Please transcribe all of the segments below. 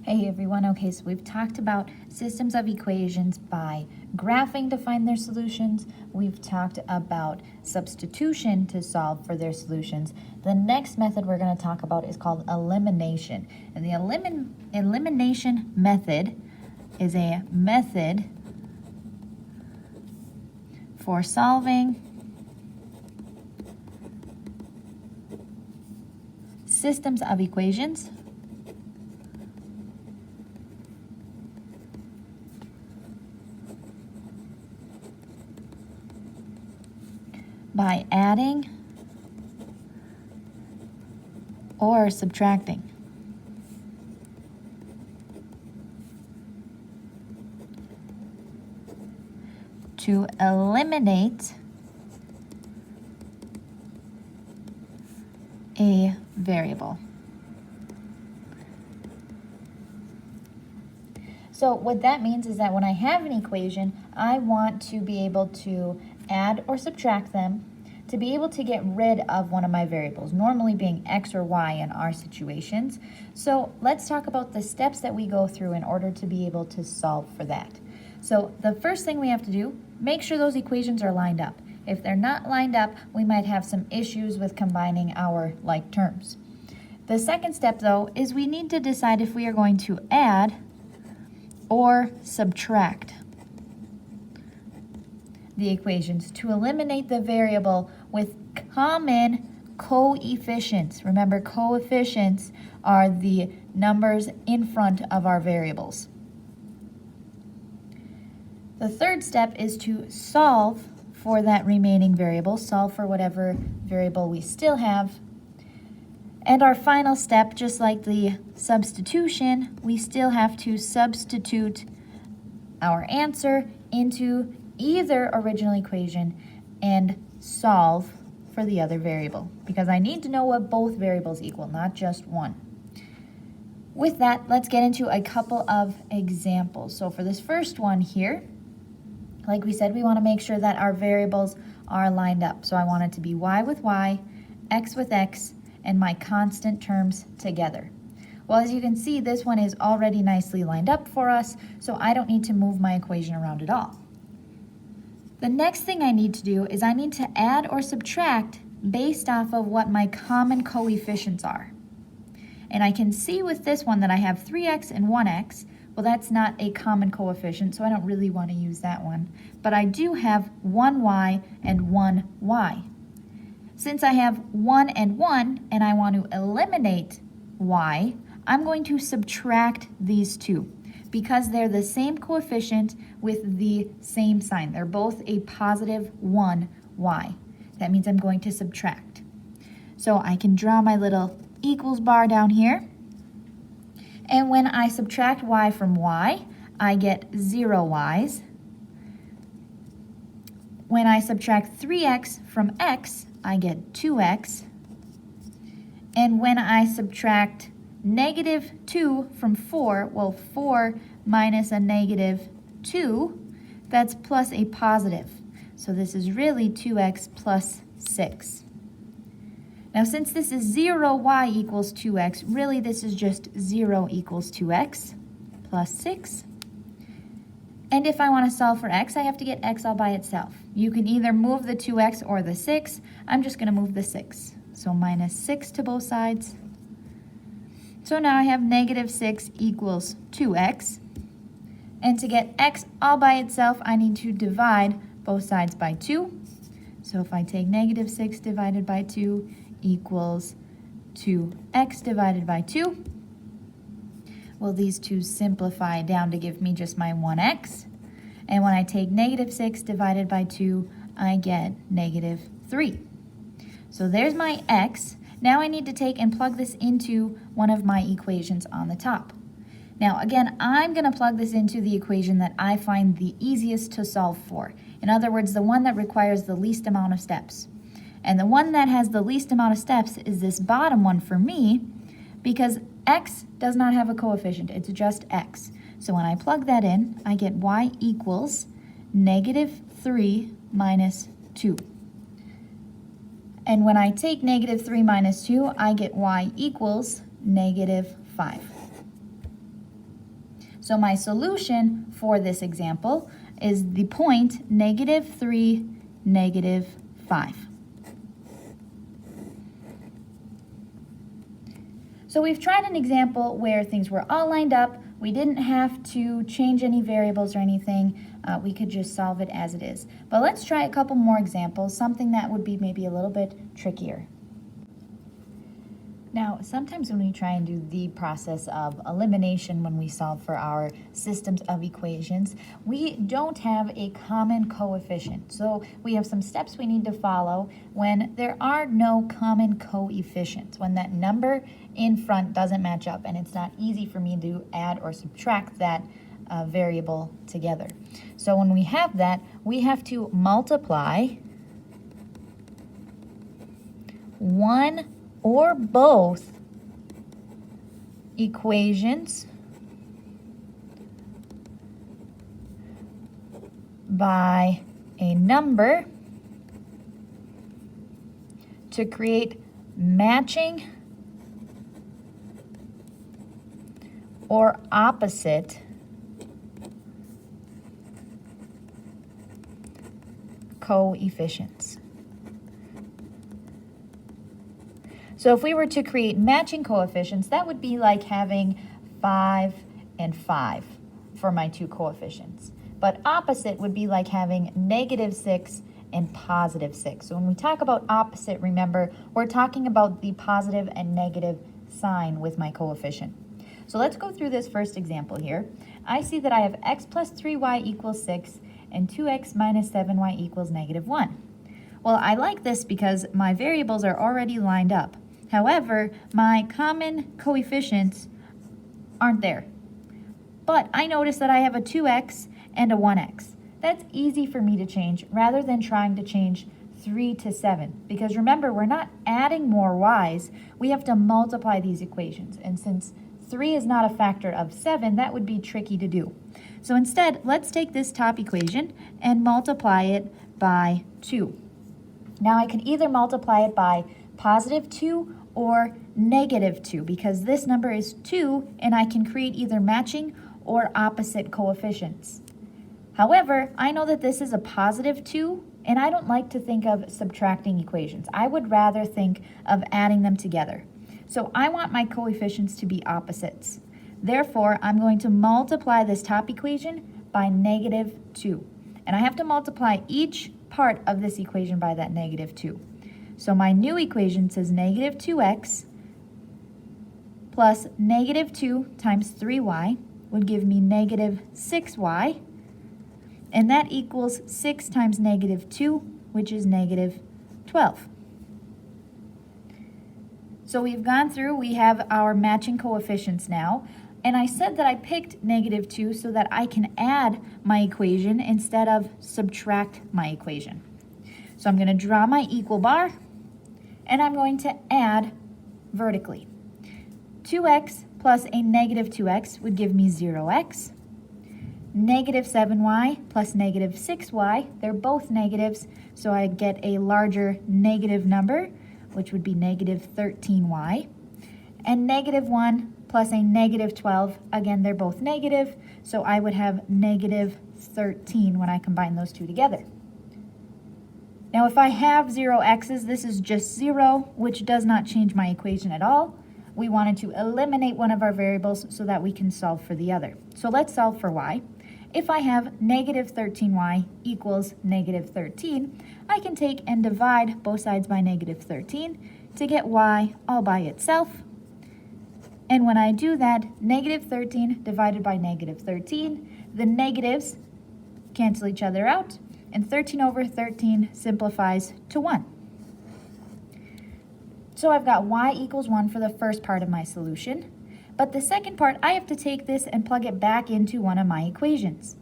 Hey everyone, okay, so we've talked about systems of equations by graphing to find their solutions. We've talked about substitution to solve for their solutions. The next method we're going to talk about is called elimination. And the elimination method is a method for solving systems of equations by adding or subtracting. To eliminate a variable. So what that means is that when I have an equation, I want to be able to add or subtract them to be able to get rid of one of my variables, normally being x or y in our situations. So let's talk about the steps that we go through in order to be able to solve for that. So the first thing we have to do, make sure those equations are lined up. If they're not lined up, we might have some issues with combining our like terms. The second step, though, is we need to decide if we are going to add or subtract the equations to eliminate the variable with common coefficients. Remember, coefficients are the numbers in front of our variables. The third step is to solve for that remaining variable, solve for whatever variable we still have. And our final step, just like the substitution, we still have to substitute our answer into either original equation and solve for the other variable, because I need to know what both variables equal, not just one. With that, let's get into a couple of examples. So for this first one here, like we said, we want to make sure that our variables are lined up. So I want it to be y with y, x with x, and my constant terms together. Well, as you can see, this one is already nicely lined up for us, so I don't need to move my equation around at all. The next thing I need to do is I need to add or subtract based off of what my common coefficients are. And I can see with this one that I have 3x and 1x. Well, that's not a common coefficient, so I don't really want to use that one. But I do have 1y and 1y. Since I have 1 and 1, and I want to eliminate y, I'm going to subtract these two because they're the same coefficient with the same sign. They're both a positive 1y. That means I'm going to subtract. So I can draw my little equals bar down here. And when I subtract y from y, I get 0 y's. When I subtract 3x from x, I get 2x. And when I subtract negative 2 from 4, well, 4 minus a negative 2, that's plus a positive. So this is really 2x plus 6. Now, since this is 0y equals 2x, really this is just 0 equals 2x plus 6. And if I want to solve for x, I have to get x all by itself. You can either move the 2x or the 6. I'm just going to move the 6. So minus 6 to both sides. So now I have negative 6 equals 2x. And to get x all by itself, I need to divide both sides by 2. So if I take negative 6 divided by 2 equals 2x divided by 2. Well, these two simplify down to give me just my 1x. And when I take negative 6 divided by 2, I get negative 3. So there's my x. Now I need to take and plug this into one of my equations on the top. Now again, I'm going to plug this into the equation that I find the easiest to solve for. In other words, the one that requires the least amount of steps. And the one that has the least amount of steps is this bottom one for me, because x does not have a coefficient, it's just x. So when I plug that in, I get y equals negative 3 minus 2. And when I take negative 3 minus 2, I get y equals negative 5. So my solution for this example is the point -3, -5. So we've tried an example where things were all lined up. We didn't have to change any variables or anything. We could just solve it as it is. But let's try a couple more examples, something that would be maybe a little bit trickier. Now, sometimes when we try and do the process of elimination when we solve for our systems of equations, we don't have a common coefficient. So we have some steps we need to follow when there are no common coefficients, when that number in front doesn't match up and it's not easy for me to add or subtract that variable together. So when we have that, we have to multiply one or both equations by a number to create matching or opposite coefficients. So if we were to create matching coefficients, that would be like having 5 and 5 for my two coefficients. But opposite would be like having -6 and +6. So when we talk about opposite, remember, we're talking about the positive and negative sign with my coefficient. So let's go through this first example here. I see that I have x plus 3y equals 6 and 2x minus 7y equals -1. Well, I like this because my variables are already lined up. However, my common coefficients aren't there. But I notice that I have a 2x and a 1x. That's easy for me to change rather than trying to change 3 to 7. Because remember, we're not adding more y's, we have to multiply these equations. And since 3 is not a factor of 7, that would be tricky to do. So instead, let's take this top equation and multiply it by 2. Now I can either multiply it by +2 or -2 because this number is 2 and I can create either matching or opposite coefficients. However, I know that this is a +2 and I don't like to think of subtracting equations. I would rather think of adding them together. So I want my coefficients to be opposites. Therefore, I'm going to multiply this top equation by -2. And I have to multiply each part of this equation by that -2. So my new equation says -2x plus -2 times 3y would give me -6y. And that equals 6 times -2, which is -12. So we've gone through, we have our matching coefficients now. And I said that I picked -2 so that I can add my equation instead of subtract my equation. So I'm going to draw my equal bar, and I'm going to add vertically. 2x plus a -2x would give me 0x. -7y plus -6y, they're both negatives, so I get a larger negative number, which would be -13y. And -1 plus a -12, again, they're both negative, so I would have -13 when I combine those two together. Now, if I have 0 x's, this is just 0, which does not change my equation at all. We wanted to eliminate one of our variables so that we can solve for the other. So let's solve for y. If I have -13y equals -13, I can take and divide both sides by -13 to get y all by itself. And when I do that, -13 divided by -13, the negatives cancel each other out, and 13 over 13 simplifies to 1. So I've got y equals 1 for the first part of my solution, but the second part, I have to take this and plug it back into one of my equations.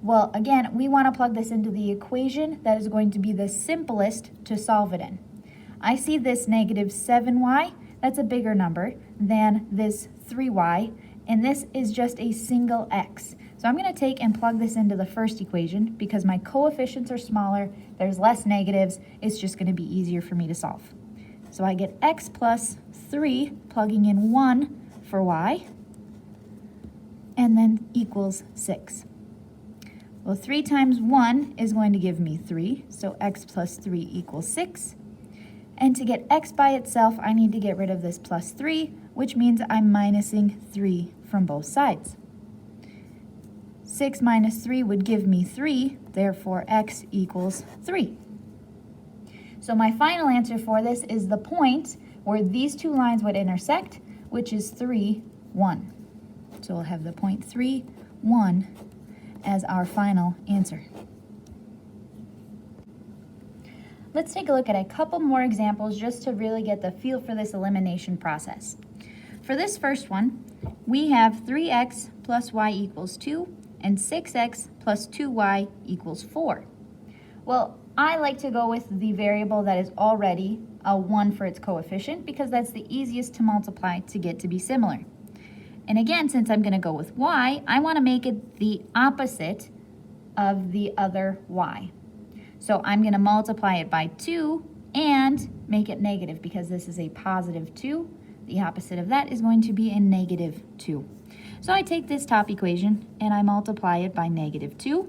Well, again, we want to plug this into the equation that is going to be the simplest to solve it in. I see this -7y, that's a bigger number than this 3y, and this is just a single x. So I'm going to take and plug this into the first equation because my coefficients are smaller, there's less negatives, it's just going to be easier for me to solve. So I get x plus 3, plugging in 1 for y, and then equals 6. Well, 3 times 1 is going to give me 3, so x plus 3 equals 6. And to get x by itself, I need to get rid of this plus 3, which means I'm minusing 3 from both sides. 6 minus 3 would give me 3, therefore x equals 3. So my final answer for this is the point where these two lines would intersect, which is 3, 1. So we'll have the point 3, 1 as our final answer. Let's take a look at a couple more examples just to really get the feel for this elimination process. For this first one, we have 3x plus y equals 2 and 6x plus 2y equals 4. Well, I like to go with the variable that is already a 1 for its coefficient because that's the easiest to multiply to get to be similar. And again, since I'm going to go with y, I want to make it the opposite of the other y. So I'm going to multiply it by 2 and make it negative because this is a positive 2. The opposite of that is going to be a negative 2. So I take this top equation and I multiply it by negative 2,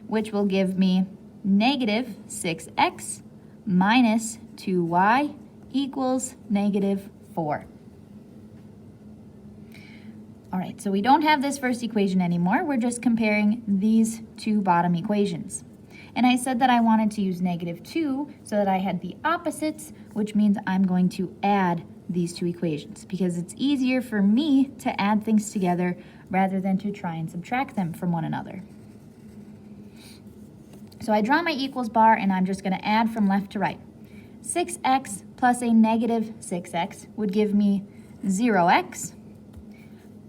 which will give me negative 6x minus 2y equals negative 4. All right, so we don't have this first equation anymore. We're just comparing these two bottom equations. And I said that I wanted to use negative 2 so that I had the opposites, which means I'm going to add these two equations because it's easier for me to add things together rather than to try and subtract them from one another. So I draw my equals bar and I'm just going to add from left to right. 6x plus a negative 6x would give me 0x.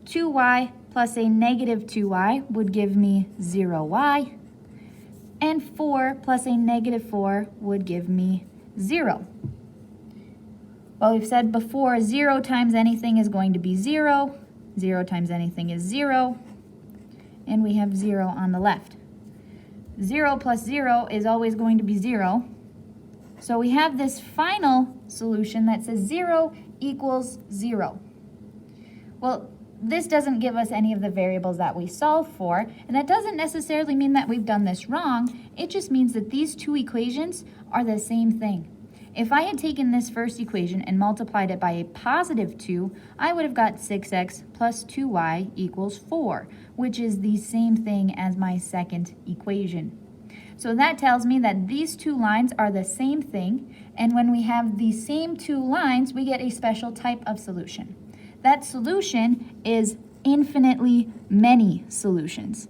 2y plus a negative 2y would give me 0y. And 4 plus a negative 4 would give me 0. Well, we've said before, 0 times anything is going to be 0. 0 times anything is 0. And we have 0 on the left. 0 plus 0 is always going to be 0. So we have this final solution that says 0 equals 0. Well, this doesn't give us any of the variables that we solve for, and that doesn't necessarily mean that we've done this wrong. It just means that these two equations are the same thing. If I had taken this first equation and multiplied it by a positive 2, I would have got 6x plus 2y equals 4, which is the same thing as my second equation. So that tells me that these two lines are the same thing, and when we have the same two lines, we get a special type of solution. That solution is infinitely many solutions.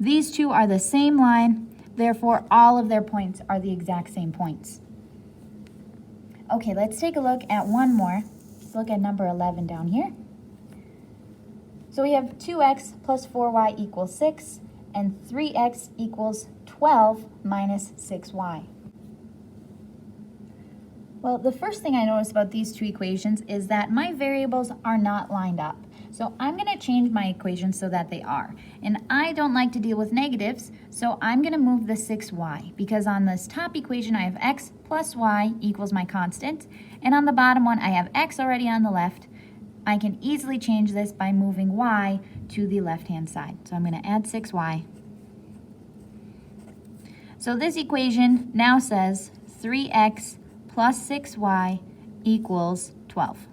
These two are the same line, therefore all of their points are the exact same points. Okay, let's take a look at one more. Let's look at number 11 down here. So we have 2x plus 4y equals 6 and 3x equals 12 minus 6y. Well, the first thing I notice about these two equations is that my variables are not lined up. So I'm going to change my equations so that they are. And I don't like to deal with negatives, so I'm going to move the 6y because on this top equation I have x plus y equals my constant, and on the bottom one I have x already on the left. I can easily change this by moving y to the left-hand side. So I'm going to add 6y. So this equation now says 3x plus 6y equals 12.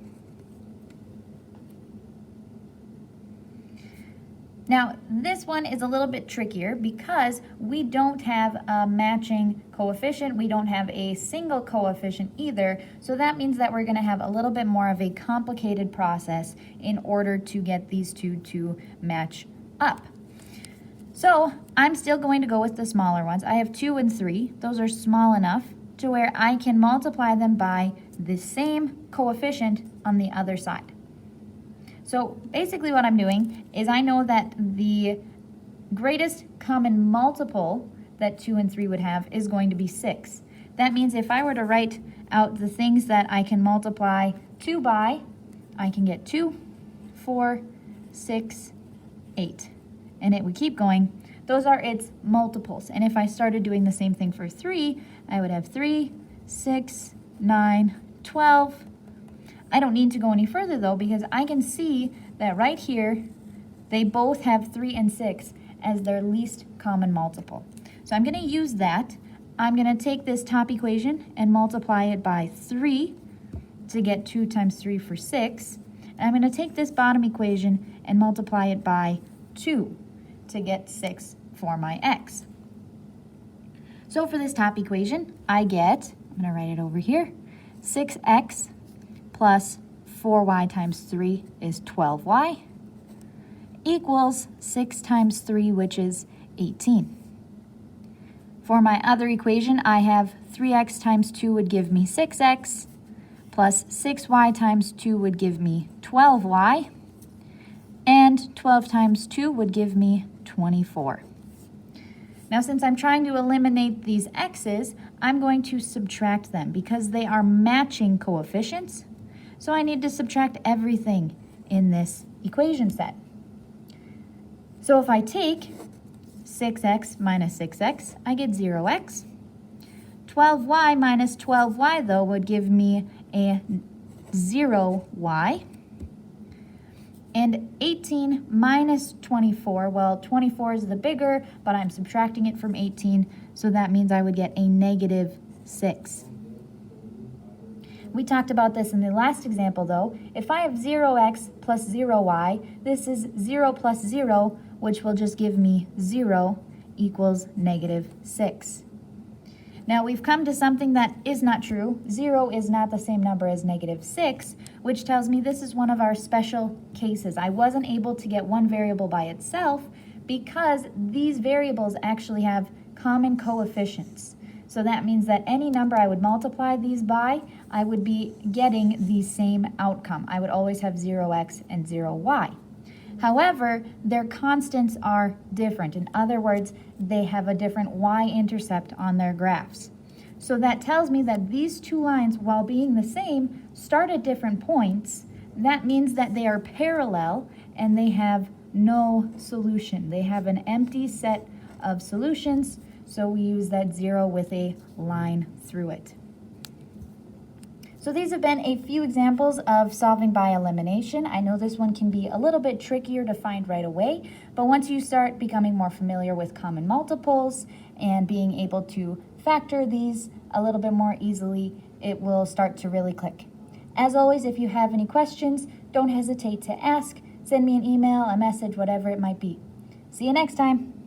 Now, this one is a little bit trickier because we don't have a matching coefficient. We don't have a single coefficient either. So that means that we're going to have a little bit more of a complicated process in order to get these two to match up. So I'm still going to go with the smaller ones. I have 2 and 3. Those are small enough to where I can multiply them by the same coefficient on the other side. So basically what I'm doing is I know that the greatest common multiple that 2 and 3 would have is going to be 6. That means if I were to write out the things that I can multiply 2 by, I can get 2, 4, 6, 8. And it would keep going. Those are its multiples. And if I started doing the same thing for 3, I would have 3, 6, 9, 12. I don't need to go any further though because I can see that right here They both have 3 and 6 as their least common multiple. So I'm going to use that. I'm going to take this top equation and multiply it by 3 to get 2 times 3 for 6. And I'm going to take this bottom equation and multiply it by 2 to get 6 for my x. So for this top equation, I get, I'm going to write it over here, 6x plus 4y times 3 is 12y equals 6 times 3, which is 18. For my other equation, I have 3x times 2 would give me 6x, plus 6y times 2 would give me 12y, and 12 times 2 would give me 24. Now, since I'm trying to eliminate these x's, I'm going to subtract them because they are matching coefficients. So I need to subtract everything in this equation set. So if I take 6x minus 6x, I get 0x. 12y minus 12y, though, would give me a 0y. And 18 minus 24, well, 24 is the bigger, but I'm subtracting it from 18, so that means I would get a negative 6. We talked about this in the last example, though. If I have 0x plus 0y, this is 0 plus 0, which will just give me 0 equals negative 6. Now, we've come to something that is not true. 0 is not the same number as negative 6, which tells me this is one of our special cases. I wasn't able to get one variable by itself because these variables actually have common coefficients. So that means that any number I would multiply these by, I would be getting the same outcome. I would always have 0x and 0y. However, their constants are different. In other words, they have a different y-intercept on their graphs. So that tells me that these two lines, while being the same, start at different points. That means that they are parallel and they have no solution. They have an empty set of solutions, so we use that 0 with a line through it. So these have been a few examples of solving by elimination. I know this one can be a little bit trickier to find right away, but once you start becoming more familiar with common multiples and being able to factor these a little bit more easily, it will start to really click. As always, if you have any questions, don't hesitate to ask. Send me an email, a message, whatever it might be. See you next time.